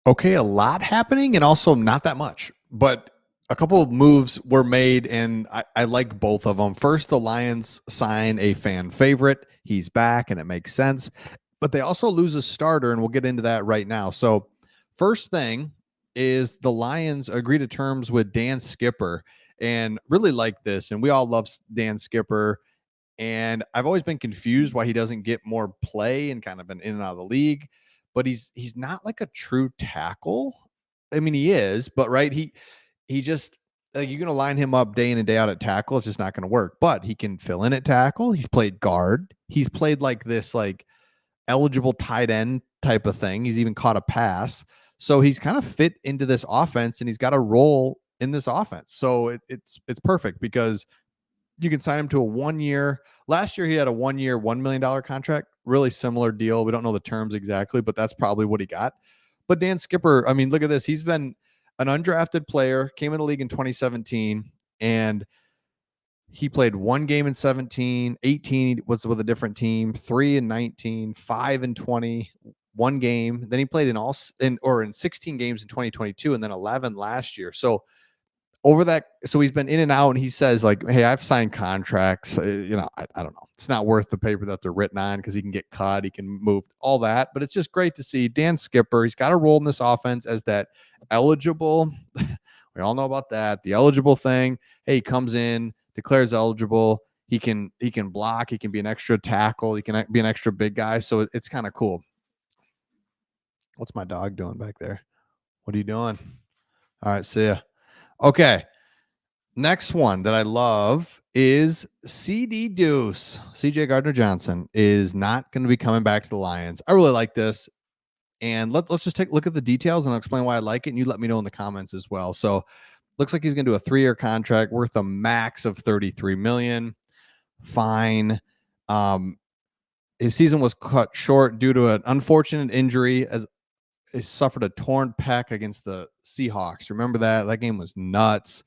Okay, a lot happening and also not that much. But a couple of moves were made, and I like both of them. First, the Lions sign a fan favorite. He's back, and it makes sense. But they also lose a starter, and we'll get into that right now. So, first thing is the Lions agree to terms with Dan Skipper, and really like this. And we all love Dan Skipper. And I've always been confused why he doesn't get more play and kind of been in and out of the league. But he's not like a true tackle. I mean, he is, but right, he just like you're gonna line him up day in and day out at tackle, it's just not gonna work. But he can fill in at tackle. He's played guard. He's played like this like eligible tight end type of thing. He's even caught a pass. So he's kind of fit into this offense and he's got a role in this offense. So it's perfect because you can sign him to a 1 year. Last year, he had a 1 year, $1 million contract. Really similar deal. We don't know the terms exactly, but that's probably what he got. But Dan Skipper, I mean, look at this. He's been an undrafted player, came in the league in 2017, and he played one game in 17, 18 was with a different team, 3 and 19, 5 and 20, one game. Then he played in 16 games in 2022 and then 11 last year. So over that, so he's been in and out, and he says like, hey, I've signed contracts, I don't know, it's not worth the paper that they're written on because he can get cut, he can move, all that. But it's just great to see Dan Skipper. He's got a role in this offense as that eligible we all know about that, the eligible thing. Hey, he comes in, declares eligible, he can block, he can be an extra tackle, he can be an extra big guy. So it's kind of cool. What's my dog doing back there? What are you doing? All right, see ya. Okay. Next one that I love is CD Deuce. CJ Gardner-Johnson is not going to be coming back to the Lions. I really like this. And let's just take a look at the details and I'll explain why I like it. And you let me know in the comments as well. So looks like he's going to do a 3-year contract worth a max of $33 million. Fine. His season was cut short due to an unfortunate injury as he suffered a torn pec against the Seahawks. Remember that? That game was nuts.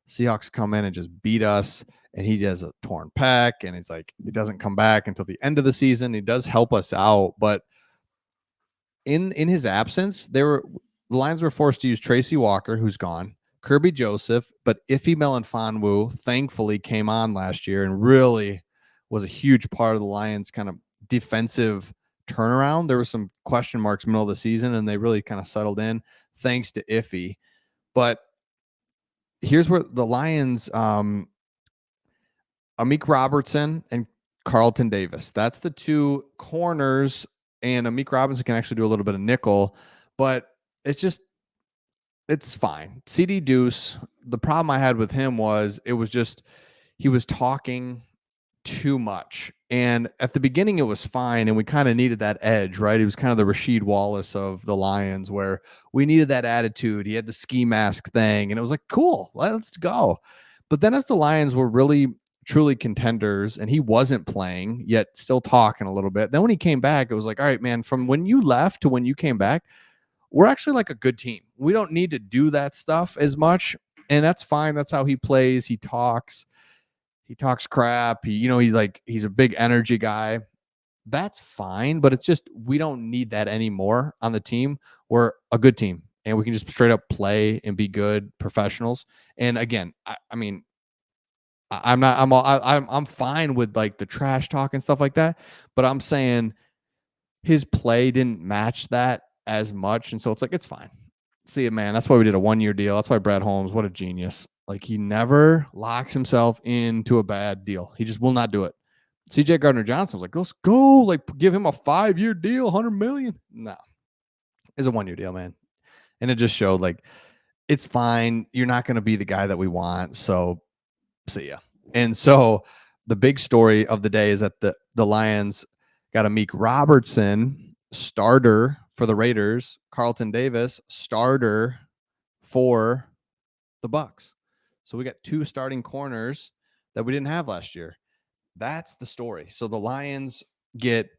Seahawks come in and just beat us, and he has a torn pec, and it's like he doesn't come back until the end of the season. He does help us out, but in his absence, the Lions were forced to use Tracy Walker, who's gone, Kirby Joseph, but Ife Melifonwu thankfully came on last year and really was a huge part of the Lions' kind of defensive turnaround. There were some question marks middle of the season, and they really kind of settled in thanks to Iffy. But here's where the Lions, Amik Robertson and Carlton Davis, that's the two corners, and Amik Robinson can actually do a little bit of nickel, but it's fine. CD Deuce, the problem I had with him was he was talking too much. And at the beginning, it was fine. And we kind of needed that edge, right? He was kind of the Rasheed Wallace of the Lions, where we needed that attitude. He had the ski mask thing, and it was like, cool, let's go. But then as the Lions were really, truly contenders and he wasn't playing, yet still talking a little bit. Then when he came back, it was like, all right, man, from when you left to when you came back, we're actually like a good team. We don't need to do that stuff as much. And that's fine. That's how he plays. He talks crap. He's a big energy guy. That's fine, but it's just we don't need that anymore on the team. We're a good team, and we can just straight up play and be good professionals. And again, I'm fine with like the trash talk and stuff like that, but I'm saying his play didn't match that as much, and so it's like it's fine. See it, man. That's why we did a 1-year deal. That's why Brad Holmes, what a genius. Like he never locks himself into a bad deal. He just will not do it. CJ Gardner-Johnson was like, let's go, like give him a 5-year deal, $100 million. No, it's a 1-year deal, man. And it just showed like it's fine. You're not going to be the guy that we want. So see ya. And so the big story of the day is that the Lions got Amik Robertson, starter for the Raiders, Carlton Davis, starter for the Bucs. So we got 2 starting corners that we didn't have last year. That's the story. So the Lions get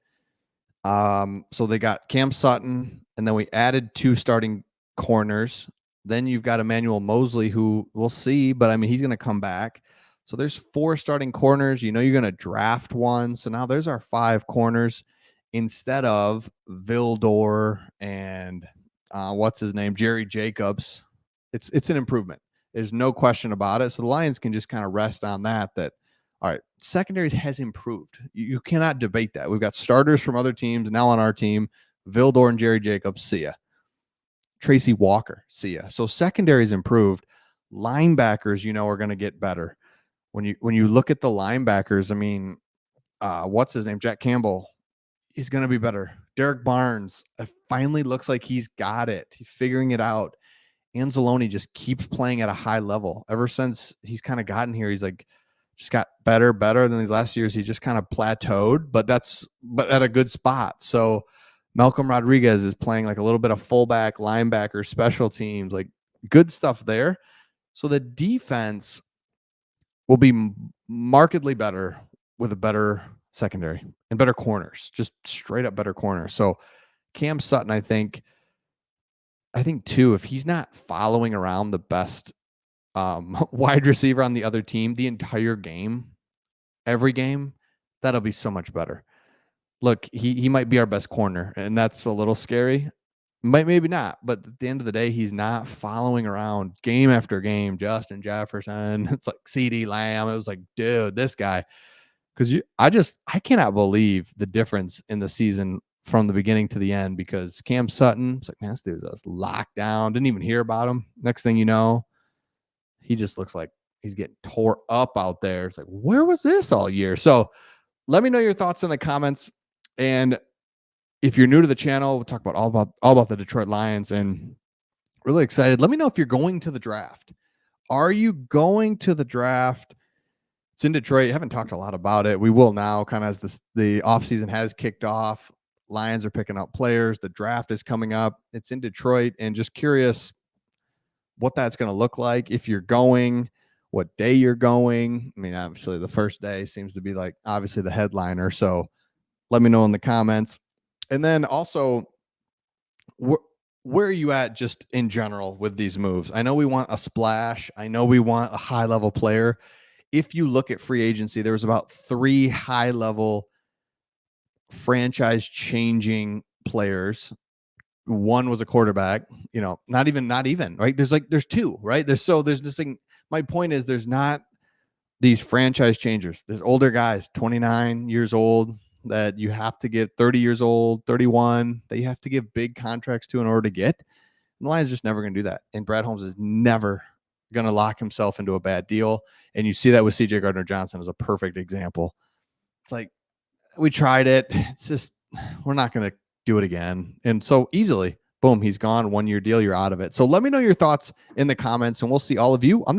so they got Cam Sutton, and then we added 2 starting corners. Then you've got Emmanuel Mosley, who we'll see, but I mean he's going to come back. So there's 4 starting corners. You're going to draft one. So now there's our 5 corners instead of Vildor and what's his name? Jerry Jacobs. It's an improvement. There's no question about it. So the Lions can just kind of rest on that. All right, secondaries has improved. You cannot debate that. We've got starters from other teams now on our team. Vildor and Jerry Jacobs, see ya. Tracy Walker, see ya. So secondaries improved. Linebackers, are going to get better. When you look at the linebackers, I mean, what's his name? Jack Campbell. He's going to be better. Derek Barnes, it finally looks like he's got it. He's figuring it out. Anzalone just keeps playing at a high level. Ever since he's kind of gotten here, he's like just got better than these last years. He just kind of plateaued, but at a good spot. So Malcolm Rodriguez is playing like a little bit of fullback, linebacker, special teams, like good stuff there. So the defense will be markedly better with a better secondary and better corners, just straight up better corners. So Cam Sutton, I think too, if he's not following around the best wide receiver on the other team the entire game, every game, that'll be so much better. Look, he might be our best corner, and that's a little scary. Maybe not, but at the end of the day, he's not following around game after game. Justin Jefferson, it's like CeeDee Lamb. It was like, dude, this guy. Because I cannot believe the difference in the season from the beginning to the end. Because Cam Sutton, it's like, man, this dude's just locked down. Didn't even hear about him. Next thing you know, he just looks like he's getting tore up out there. It's like, where was this all year? So let me know your thoughts in the comments. And if you're new to the channel, we'll talk about all about the Detroit Lions, and really excited. Let me know if you're going to the draft. Are you going to the draft? It's in Detroit. I haven't talked a lot about it. We will now, kind of as the offseason has kicked off. Lions are picking up players. The draft is coming up. It's in Detroit, and just curious what that's going to look like. If you're going, what day you're going. I mean, obviously the first day seems to be like obviously the headliner. So let me know in the comments. And then also, where are you at just in general with these moves? I know we want a splash. I know we want a high-level player. If you look at free agency, there was about 3 high-level franchise-changing players. One was a quarterback, not even, right? There's 2, right? There's this thing. My point is there's not these franchise changers. There's older guys, 29 years old, that you have to get 30 years old, 31, that you have to give big contracts to in order to get. And the Lions just never going to do that. And Brad Holmes is never going to lock himself into a bad deal. And you see that with CJ Gardner-Johnson as a perfect example. It's like, we tried it. It's just, we're not going to do it again. And so easily, boom, he's gone. 1-year deal. You're out of it. So let me know your thoughts in the comments, and we'll see all of you on the